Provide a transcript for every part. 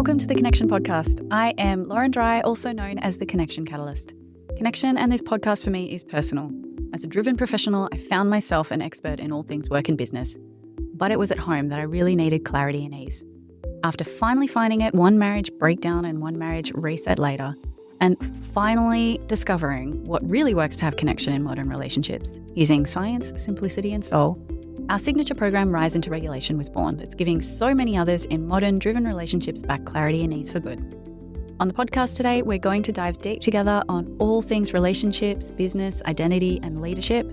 welcome to the Connection Podcast. I am Lauren Dry, also known as the Connection Catalyst. Connection and this podcast for me is personal. As a driven professional, I found myself an expert in all things work and business. But it was at home that I really needed clarity and ease. After finally finding it one marriage breakdown and one marriage reset later, and finally discovering what really works to have connection in modern relationships, using science, simplicity and soul, our signature program Rise into Regulation was born that's giving so many others in modern driven relationships back clarity and ease for good. On the podcast today, we're going to dive deep together on all things relationships, business, identity and leadership.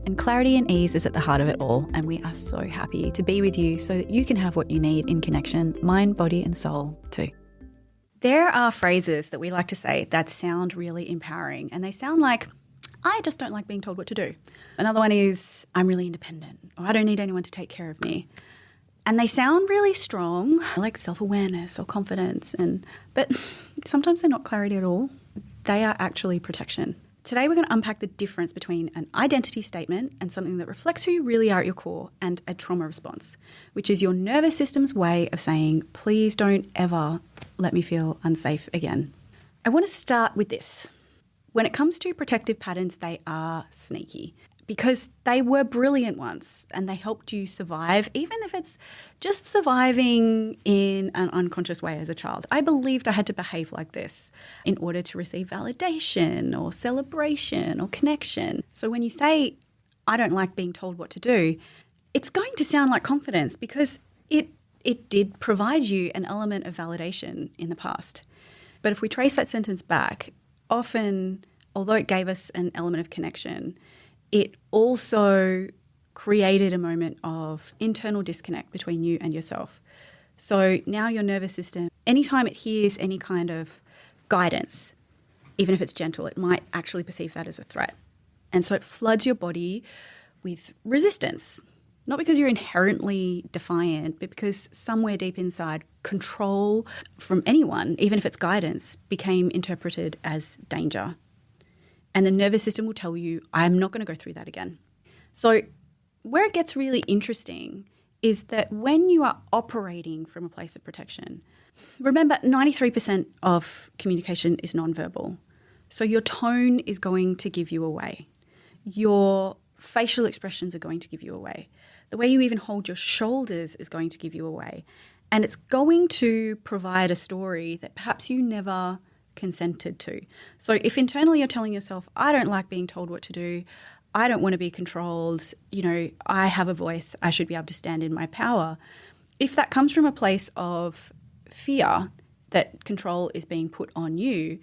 And clarity and ease is at the heart of it all, and we are so happy to be with you so that you can have what you need in connection, mind, body and soul too. There are phrases that we like to say that sound really empowering, and they sound like, I just don't like being told what to do. Another one is, I'm really independent, or I don't need anyone to take care of me. And they sound really strong, like self-awareness or confidence, but sometimes they're not clarity at all. They are actually protection. Today we're going to unpack the difference between an identity statement and something that reflects who you really are at your core, and a trauma response, which is your nervous system's way of saying, please don't ever let me feel unsafe again. I want to start with this. When it comes to protective patterns, they are sneaky because they were brilliant once and they helped you survive, even if it's just surviving in an unconscious way as a child. I believed I had to behave like this in order to receive validation or celebration or connection. So when you say, I don't like being told what to do, it's going to sound like confidence because it did provide you an element of validation in the past. But if we trace that sentence back, often, although it gave us an element of connection, it also created a moment of internal disconnect between you and yourself. So now your nervous system, anytime it hears any kind of guidance, even if it's gentle, it might actually perceive that as a threat. And so it floods your body with resistance, not because you're inherently defiant, but because somewhere deep inside, control from anyone, even if it's guidance, became interpreted as danger. And the nervous system will tell you, I'm not going to go through that again. So where it gets really interesting is that when you are operating from a place of protection, remember 93% of communication is nonverbal. So your tone is going to give you away. Your facial expressions are going to give you away. The way you even hold your shoulders is going to give you away. And it's going to provide a story that perhaps you never consented to. So if internally you're telling yourself, I don't like being told what to do, I don't want to be controlled, I have a voice, I should be able to stand in my power. If that comes from a place of fear that control is being put on you,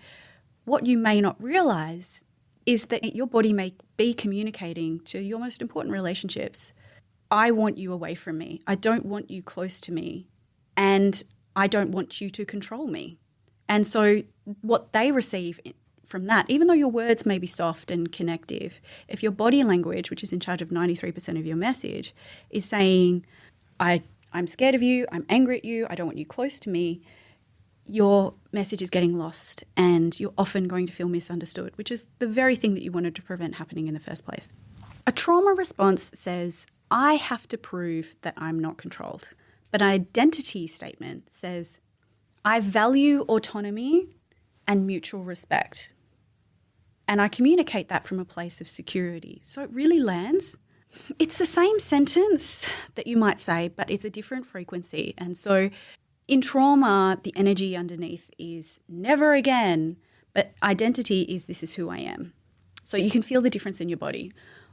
what you may not realize is that your body may be communicating to your most important relationships, I want you away from me. I don't want you close to me. And I don't want you to control me. And so what they receive from that, even though your words may be soft and connective, if your body language, which is in charge of 93% of your message, is saying, I'm scared of you, I'm angry at you, I don't want you close to me, your message is getting lost and you're often going to feel misunderstood, which is the very thing that you wanted to prevent happening in the first place. A trauma response says, I have to prove that I'm not controlled. But an identity statement says, I value autonomy and mutual respect. And I communicate that from a place of security. So it really lands. It's the same sentence that you might say, but it's a different frequency. And so in trauma, the energy underneath is never again, but identity is this is who I am. So you can feel the difference in your body.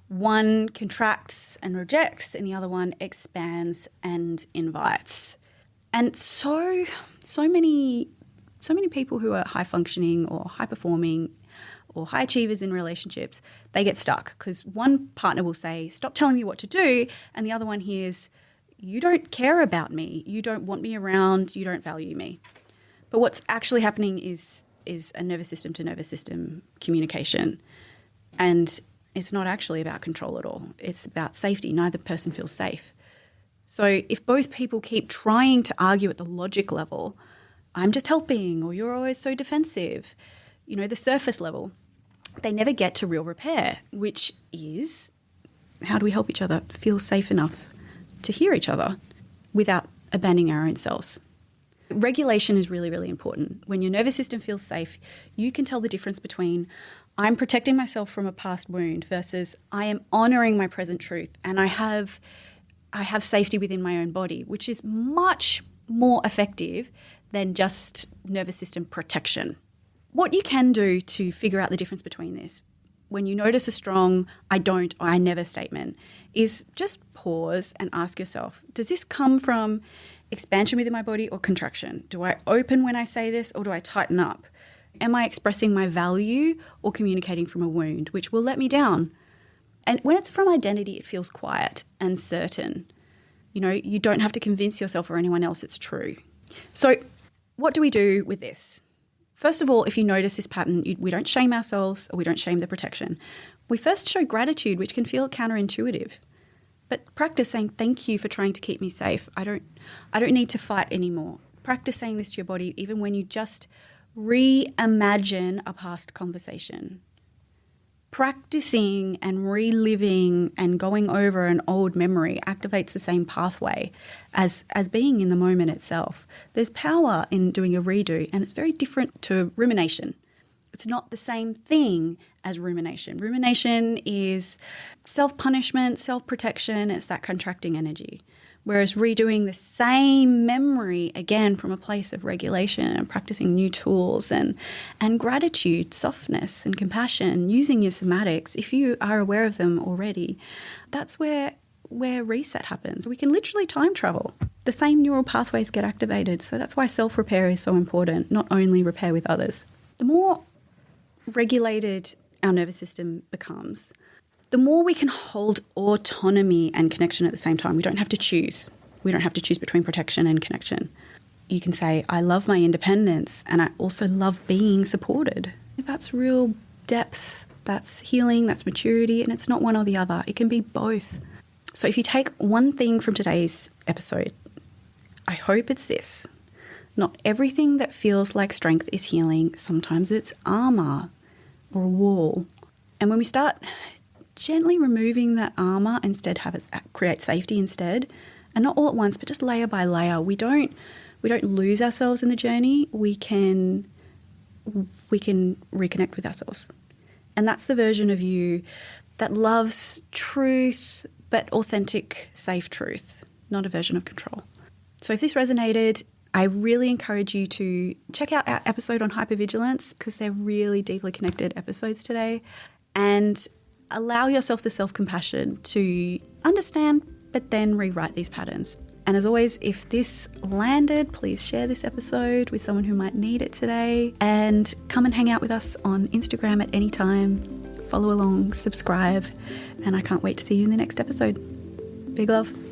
One contracts and rejects, and the other one expands and invites. And so many people who are high functioning or high performing or high achievers in relationships, they get stuck because one partner will say, stop telling me what to do, and the other one hears, you don't care about me, you don't want me around, you don't value me. But what's actually happening is a nervous system to nervous system communication. And it's not actually about control at all. It's about safety. Neither person feels safe. So if both people keep trying to argue at the logic level, I'm just helping, or you're always so defensive, the surface level, they never get to real repair, which is how do we help each other feel safe enough to hear each other without abandoning our own selves? Regulation is really, really important. When your nervous system feels safe, you can tell the difference between I'm protecting myself from a past wound versus I am honouring my present truth and I have safety within my own body, which is much more effective than just nervous system protection. What you can do to figure out the difference between this, when you notice a strong I don't or I never statement, is just pause and ask yourself, does this come from expansion within my body or contraction? Do I open when I say this or do I tighten up? Am I expressing my value or communicating from a wound, which will let me down? And when it's from identity, it feels quiet and certain. You don't have to convince yourself or anyone else it's true. So what do we do with this? First of all, if you notice this pattern, we don't shame ourselves or we don't shame the protection. We first show gratitude, which can feel counterintuitive. But practice saying, thank you for trying to keep me safe. I don't need to fight anymore. Practice saying this to your body even when you just reimagine a past conversation. Practicing and reliving and going over an old memory activates the same pathway as being in the moment itself. There's power in doing a redo, and it's very different to rumination. It's not the same thing as rumination. Rumination is self-punishment, self-protection. It's that contracting energy. Whereas redoing the same memory, again, from a place of regulation and practicing new tools and gratitude, softness and compassion, using your somatics, if you are aware of them already, that's where reset happens. We can literally time travel. The same neural pathways get activated. So that's why self-repair is so important, not only repair with others. The more regulated our nervous system becomes, the more we can hold autonomy and connection at the same time. We don't have to choose. We don't have to choose between protection and connection. You can say, I love my independence and I also love being supported. That's real depth, that's healing, that's maturity, and it's not one or the other. It can be both. So if you take one thing from today's episode, I hope it's this. Not everything that feels like strength is healing. Sometimes it's armor or a wall. And when we start gently removing that armor, instead have it create safety instead, and not all at once, but just layer by layer. We don't lose ourselves in the journey. We can reconnect with ourselves. And that's the version of you that loves truth, but authentic, safe truth, not a version of control. So if this resonated, I really encourage you to check out our episode on hypervigilance because they're really deeply connected episodes today, and allow yourself the self-compassion to understand, but then rewrite these patterns. And as always, if this landed, please share this episode with someone who might need it today, and come and hang out with us on Instagram at any time. Follow along, subscribe, and I can't wait to see you in the next episode. Big love.